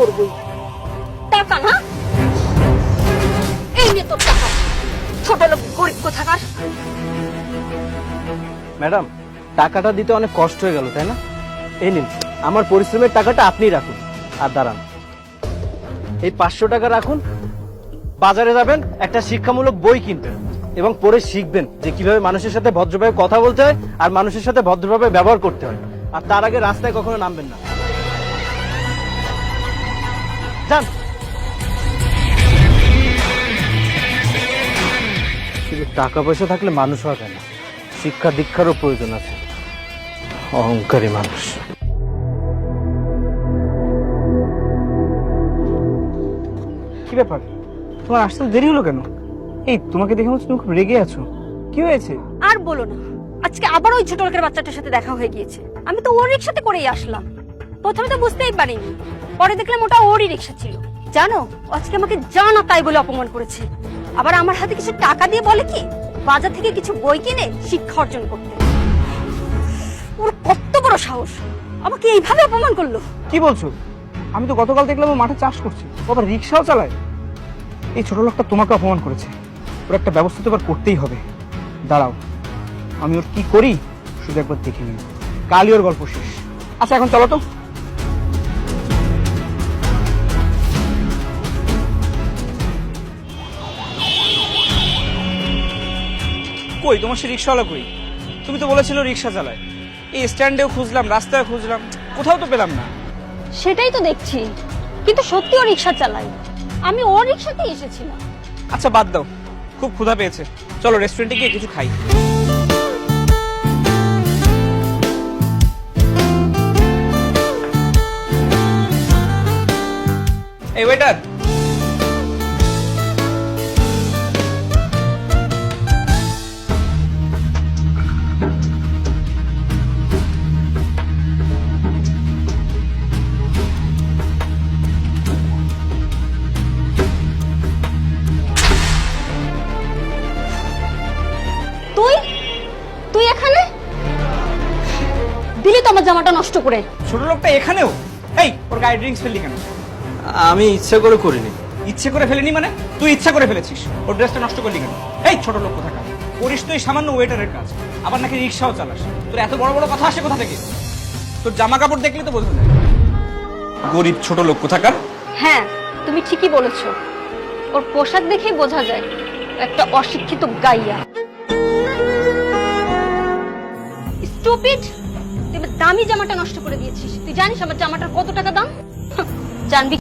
করবই। টাকা না, এই নে তোর টাকা, ছোট লোক গরিব কোথাকার। ম্যাডাম, টাকাটা দিতে অনেক কষ্ট হয়ে গেল, তাই না? এই নিন, আমার পরিশ্রমের টাকাটা আপনিই রাখুন। আর দাঁড়ান, এই 500 টাকা রাখুন। বাজারে যাবেন, একটা শিক্ষামূলক বই কিনবেন এবং পড়ে শিখবেন যে কিভাবে মানুষের সাথে ভদ্রভাবে কথা বলতে হয় আর মানুষের সাথে ভদ্রভাবে ব্যবহার করতে হয়। আর তার আগে রাস্তায় কখনো নামবেন না। যান। শুধু টাকা পয়সা থাকলে মানুষ হওয়া যায় না, শিক্ষা দীক্ষারও প্রয়োজন আছে। অহংকারী মানুষ। কি ব্যাপার, তোমার আসতে দেরি হলো কেন? এই তোমাকে দেখে মনে হচ্ছে তুমি খুব রেগে আছো। কি হয়েছে? আর বলো না, আজকে আবার ওই ছোট লোকের বাচ্চাটার সাথে দেখা হয়ে গিয়েছে। আমি তো ওর রিক্সাতে করেই আসলাম। প্রথমে তো বুঝতেই পারিনি, পরে দেখলাম ওটা ওরই রিক্সা ছিল। জানো, আজকে আমাকে জানা তাই বলে অপমান করেছে। আবার আমার হাতে কিছু টাকা দিয়ে বলে কি বাজার থেকে কিছু বই কিনে শিক্ষা অর্জন করতে। ওর কত বড় সাহস, আমাকে এইভাবে অপমান করলো। কি বলছো? আমি তো গতকাল দেখলাম ও মাঠে চাষ করছে, ও আবার রিক্সাও চালায়। এই ছোট লোকটা তোমাকে অপমান করেছে, ওর একটা ব্যবস্থা তো এবার করতেই হবে। দাঁড়াও, আমি ওর কি করি শুধু একবার দেখে নিই, কালই ওর গল্প শেষ। আচ্ছা, এখন চলো তো। কই তোমার সে রিক্সাওয়ালা কই? তুমি তো বলেছিল রিক্সা চালায়। এই স্ট্যান্ডেও খুঁজলাম, রাস্তায় খুঁজলাম, কোথাও তো পেলাম না। সেটাই তো দেখছি, কিন্তু সত্যি ও রিক্সা চালায়। আমি ওর রিক্সাতেই এসেছিলাম। আচ্ছা বাদ দাও, খুব ক্ষুধা পেয়েছে, চলো রেস্টুরেন্টে গিয়ে কিছু খাই। এই ওয়েটার, তুই তুই এখানে দিলি তো আমার জামাটা নষ্ট করে। ছোট লোকটা এখানেও? এই, ওর গায়ে ড্রিঙ্কস ফেললি কেন? আমি ইচ্ছা করে করিনি। ইচ্ছে করে ফেলেনি মানে? তুই ইচ্ছা করে ফেলেছিস। ওর ড্রেসটা নষ্ট করলি কেন? এই ছোট লোক কোথাকার, করিস তুই সামান্য ওয়েটারের কাজ, আবার নাকি রিক্সাও চালাস। তোর এত বড় বড় কথা আসে কোথা থেকে? তোর জামা কাপড় দেখলে তো বোঝা যায় গরিব ছোট লোক কোথাকার। হ্যাঁ, তুমি ঠিকই বলেছো, ওর পোশাক দেখেই বোঝা যায় একটা অশিক্ষিত গাইয়া। স্টুপিড, তুই আমার দামি জামাটা নষ্ট করে দিয়েছিস। তুই জানিস আমার জামাটার কত টাকা দাম? জানবি